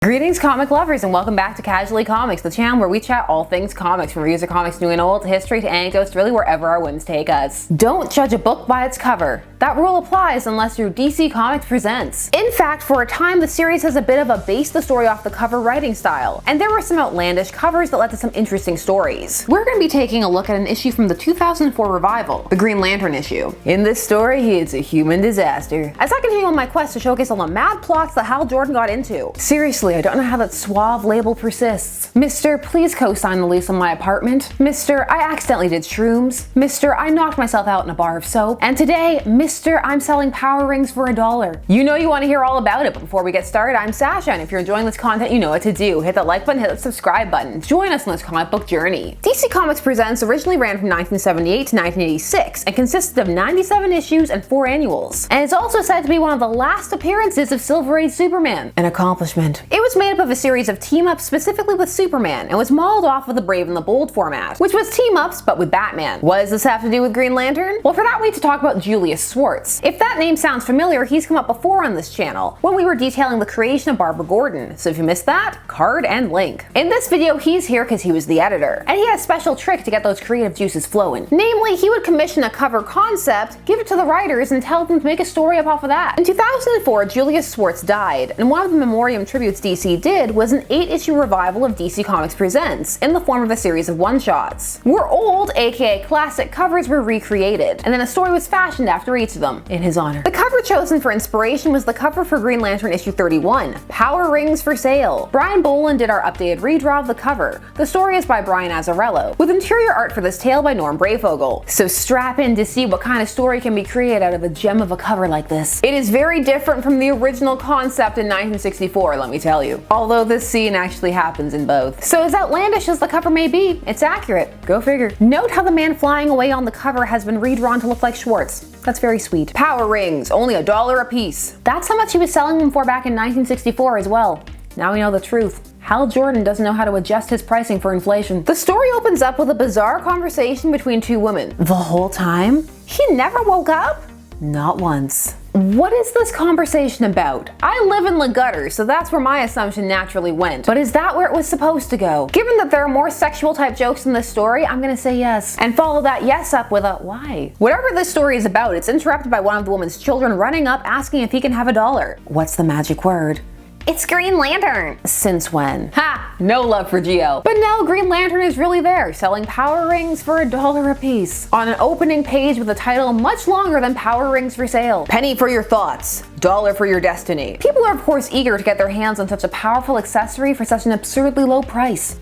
Greetings comic lovers and welcome back to Casually Comics, the channel where we chat all things comics, from reviews of comics new and old, to history, to anecdotes, to really wherever our whims take us. Don't judge a book by its cover. That rule applies unless you're DC Comics Presents. In fact, for a time the series has a bit of a base the story off the cover writing style, and there were some outlandish covers that led to some interesting stories. We're going to be taking a look at an issue from the 2004 revival, the Green Lantern issue. In this story, he is a human disaster, as I continue on my quest to showcase all the mad plots that Hal Jordan got into. Seriously, I don't know how that suave label persists. Mr. Please co-sign the lease on my apartment. Mr. I accidentally did shrooms. Mr. I knocked myself out in a bar of soap. And today, Mr. I'm selling power rings for $1. You know you want to hear all about it, but before we get started, I'm Sasha, and if you're enjoying this content, you know what to do. Hit that like button, hit that subscribe button. Join us on this comic book journey. DC Comics Presents originally ran from 1978 to 1986 and consisted of 97 issues and 4 annuals. And it's also said to be one of the last appearances of Silver Age Superman, an accomplishment. It was made up of a series of team-ups specifically with Superman, and was modeled off of the Brave and the Bold format, which was team-ups but with Batman. What does this have to do with Green Lantern? Well, for that we need to talk about Julius Schwartz. If that name sounds familiar, he's come up before on this channel when we were detailing the creation of Barbara Gordon, so if you missed that, card and link. In this video, he's here because he was the editor, and he had a special trick to get those creative juices flowing. Namely, he would commission a cover concept, give it to the writers, and tell them to make a story up off of that. In 2004, Julius Schwartz died, and one of the memoriam tributes DC did was an 8-issue revival of DC Comics Presents in the form of a series of one-shots, where old, aka classic covers were recreated, and then a story was fashioned after each of them, in his honor. The cover chosen for inspiration was the cover for Green Lantern issue 31, Power Rings for Sale. Brian Boland did our updated redraw of the cover. The story is by Brian Azzarello, with interior art for this tale by Norm Brayfogle. So strap in to see what kind of story can be created out of a gem of a cover like this. It is very different from the original concept in 1964, let me tell you. Although this scene actually happens in both. So as outlandish as the cover may be, it's accurate. Go figure. Note how the man flying away on the cover has been redrawn to look like Schwartz. That's very sweet. Power rings, only $1 a piece. That's how much he was selling them for back in 1964 as well. Now we know the truth. Hal Jordan doesn't know how to adjust his pricing for inflation. The story opens up with a bizarre conversation between two women. The whole time? He never woke up? Not once. What is this conversation about? I live in the gutter, so that's where my assumption naturally went. But is that where it was supposed to go? Given that there are more sexual type jokes in this story, I'm gonna say yes. And follow that yes up with a why. Whatever this story is about, it's interrupted by one of the woman's children running up asking if he can have $1. What's the magic word? It's Green Lantern! Since when? Ha! No love for GL. But no, Green Lantern is really there, selling power rings for $1 a piece. On an opening page with a title much longer than Power Rings for Sale. Penny for your thoughts, $1 for your destiny. People are of course eager to get their hands on such a powerful accessory for such an absurdly low price.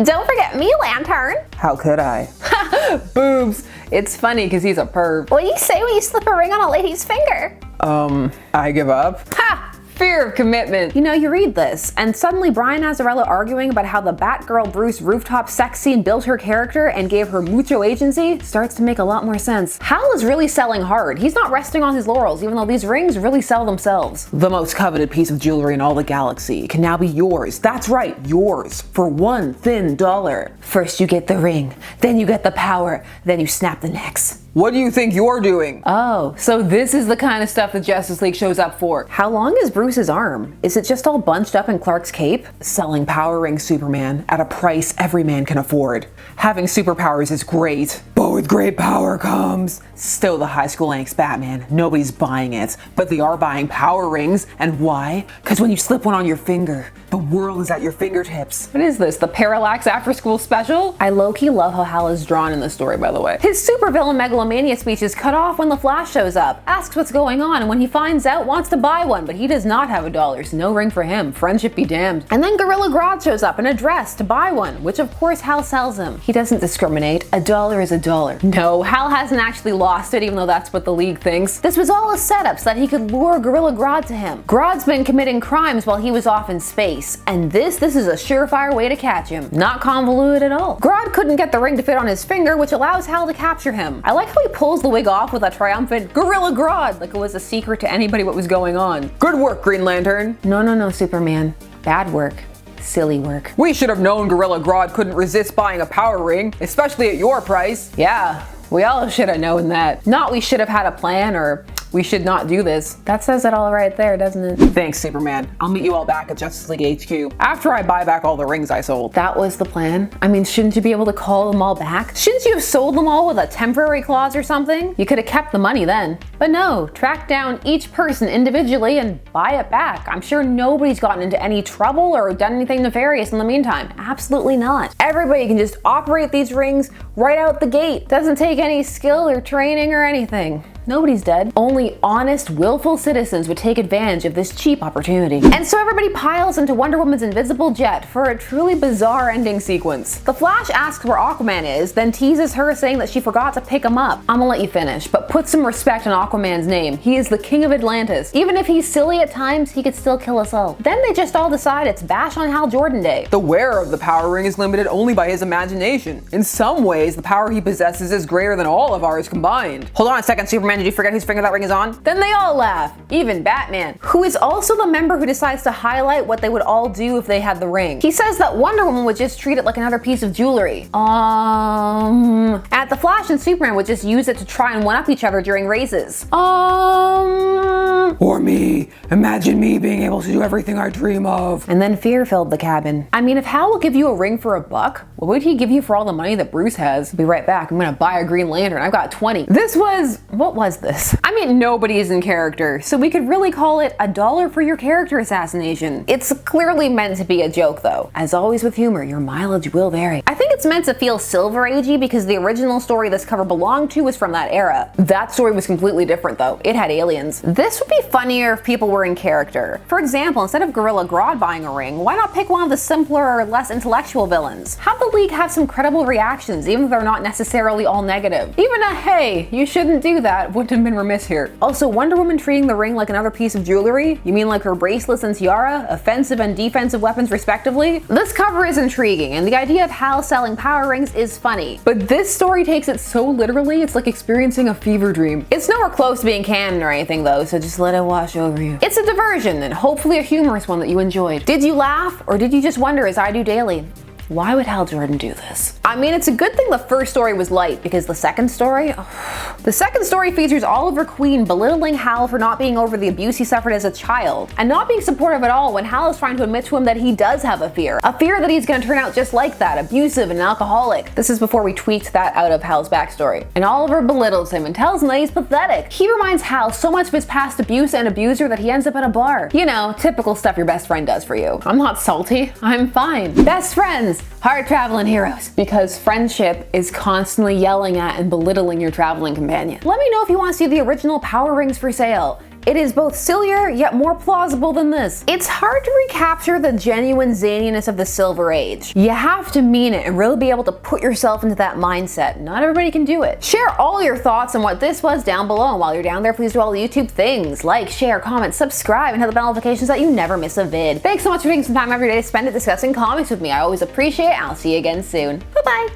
Don't forget me, Lantern! How could I? Boobs! It's funny because he's a perv. What do you say when you slip a ring on a lady's finger? I give up. Ha! Fear of commitment. You know, you read this, and suddenly Brian Azzarello arguing about how the Batgirl Bruce rooftop sex scene built her character and gave her mucho agency starts to make a lot more sense. Hal is really selling hard. He's not resting on his laurels, even though these rings really sell themselves. The most coveted piece of jewelry in all the galaxy can now be yours. That's right, yours, for $1 thin dollar. First you get the ring, then you get the power, then you snap the necks. What do you think you're doing? Oh, so this is the kind of stuff the Justice League shows up for. How long is Bruce's arm? Is it just all bunched up in Clark's cape? Selling power rings Superman at a price every man can afford. Having superpowers is great, but with great power comes still the high school angst Batman. Nobody's buying it, but they are buying power rings. And why? Because when you slip one on your finger, the world is at your fingertips. What is this, the Parallax after school special? I low-key love how Hal is drawn in this story, by the way. His supervillain megalomania speech is cut off when the Flash shows up, asks what's going on, and when he finds out, wants to buy one, but he does not have $1, so no ring for him. Friendship be damned. And then Gorilla Grodd shows up in a dress to buy one, which of course Hal sells him. He doesn't discriminate. $1 is $1. No, Hal hasn't actually lost it, even though that's what the League thinks. This was all a setup so that he could lure Gorilla Grodd to him. Grodd's been committing crimes while he was off in space, and this is a surefire way to catch him. Not convoluted at all. Grodd couldn't get the ring to fit on his finger, which allows Hal to capture him. I like how he pulls the wig off with a triumphant Gorilla Grodd, like it was a secret to anybody what was going on. Good work, Green Lantern. No, Superman. Bad work. Silly work. We should have known Gorilla Grodd couldn't resist buying a power ring, especially at your price. Yeah, we all should have known that. Not we should have had a plan, or We should not do this. That says it all right there, doesn't it? Thanks, Superman. I'll meet you all back at Justice League HQ after I buy back all the rings I sold. That was the plan? I mean, shouldn't you be able to call them all back? Shouldn't you have sold them all with a temporary clause or something? You could have kept the money then. But no, track down each person individually and buy it back. I'm sure nobody's gotten into any trouble or done anything nefarious in the meantime. Absolutely not. Everybody can just operate these rings right out the gate. Doesn't take any skill or training or anything. Nobody's dead. Only honest, willful citizens would take advantage of this cheap opportunity. And so everybody piles into Wonder Woman's invisible jet for a truly bizarre ending sequence. The Flash asks where Aquaman is, then teases her saying that she forgot to pick him up. I'm gonna let you finish, but put some respect on Aquaman's name. He is the king of Atlantis. Even if he's silly at times, he could still kill us all. Then they just all decide it's Bash on Hal Jordan Day. The wearer of the power ring is limited only by his imagination. In some ways, the power he possesses is greater than all of ours combined. Hold on a second, Superman. Did you forget whose finger that ring is on? Then they all laugh, even Batman, who is also the member who decides to highlight what they would all do if they had the ring. He says that Wonder Woman would just treat it like another piece of jewelry. At the Flash and Superman would just use it to try and one-up each other during races. Or me. Imagine me being able to do everything I dream of. And then fear filled the cabin. I mean, if Hal will give you a ring for $1, what would he give you for all the money that Bruce has? I'll be right back. I'm gonna buy a Green Lantern. I've got 20. What was this? I mean, nobody is in character, so we could really call it $1 for your character assassination. It's clearly meant to be a joke though. As always with humor, your mileage will vary. I think it's meant to feel Silver Agey because the original story this cover belonged to was from that era. That story was completely different though. It had aliens. This would be funnier if people were in character. For example, instead of Gorilla Grodd buying a ring, why not pick one of the simpler or less intellectual villains? Have the League have some credible reactions, even if they're not necessarily all negative. Even a "hey, you shouldn't do that" wouldn't have been remiss here. Also, Wonder Woman treating the ring like another piece of jewelry? You mean like her bracelets and tiara, offensive and defensive weapons respectively? This cover is intriguing, and the idea of Hal selling power rings is funny. But this story takes it so literally, it's like experiencing a fever dream. It's nowhere close to being canon or anything though, so just let it wash over you. It's a diversion, and hopefully a humorous one that you enjoyed. Did you laugh, or did you just wonder, as I do daily, why would Hal Jordan do this? I mean, it's a good thing the first story was light, because the second story features Oliver Queen belittling Hal for not being over the abuse he suffered as a child, and not being supportive at all when Hal is trying to admit to him that he does have a fear that he's gonna turn out just like that, abusive and an alcoholic. This is before we tweaked that out of Hal's backstory. And Oliver belittles him and tells him that he's pathetic. He reminds Hal so much of his past abuse and abuser that he ends up at a bar. You know, typical stuff your best friend does for you. I'm not salty, I'm fine. Best friends, hard traveling heroes. Because friendship is constantly yelling at and belittling your traveling companion. Let me know if you want to see the original Power Rings for sale. It is both sillier, yet more plausible than this. It's hard to recapture the genuine zaniness of the Silver Age. You have to mean it and really be able to put yourself into that mindset. Not everybody can do it. Share all your thoughts on what this was down below. And while you're down there, please do all the YouTube things. Like, share, comment, subscribe, and hit the bell notifications so that you never miss a vid. Thanks so much for taking some time every day to spend it discussing comics with me. I always appreciate it. I'll see you again soon. Bye-bye.